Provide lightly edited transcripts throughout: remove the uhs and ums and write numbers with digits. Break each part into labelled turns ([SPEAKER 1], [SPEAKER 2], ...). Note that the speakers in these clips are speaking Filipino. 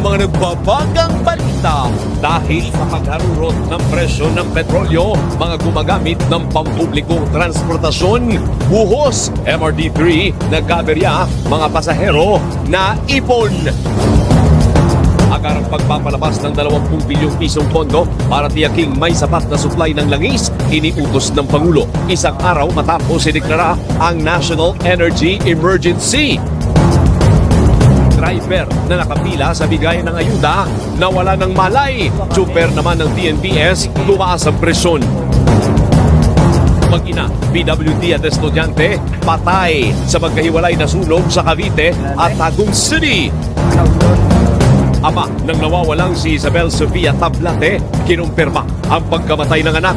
[SPEAKER 1] mga nagbabagang balita dahil sa pagharurot ng presyo ng petrolyo, mga gumagamit ng pampublikong transportasyon, buhos, MRT3, nagkaberya, mga pasahero na ipon. Agarang pagpapalabas ng 20 bilyong pisong pondo para tiyaking may sapat na supply ng langis, iniutos ng Pangulo. Isang araw matapos ideklara ang National Energy Emergency. Driver na nakapila sa bigay ng ayuda, nawala ng malay. Super naman ng TNBS, tumaas ang presyon. Mag-ina, PWD at estudyante, patay sa magkahiwalay na sunog sa Cavite at Tagum City. Ama ng nawawalang si Isabel Sofia Tablate, kinumpirma ang pagkamatay ng anak.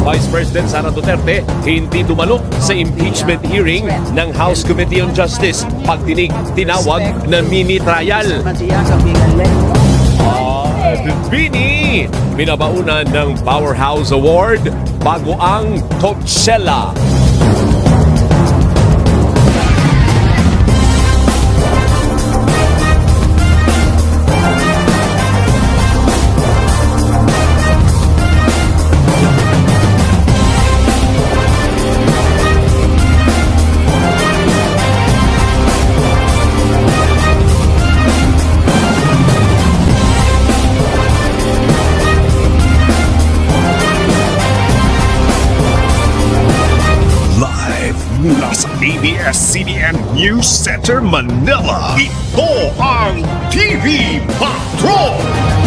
[SPEAKER 1] Vice President Sara Duterte hindi dumalo sa impeachment hearing ng House Committee on Justice. Pagdinig, tinawag na mini-trial. Bini, binabaunan ng Powerhouse Award bago ang Coachella.
[SPEAKER 2] Mula sa ABS-CBN News Center, Manila, ito ang TV Patrol!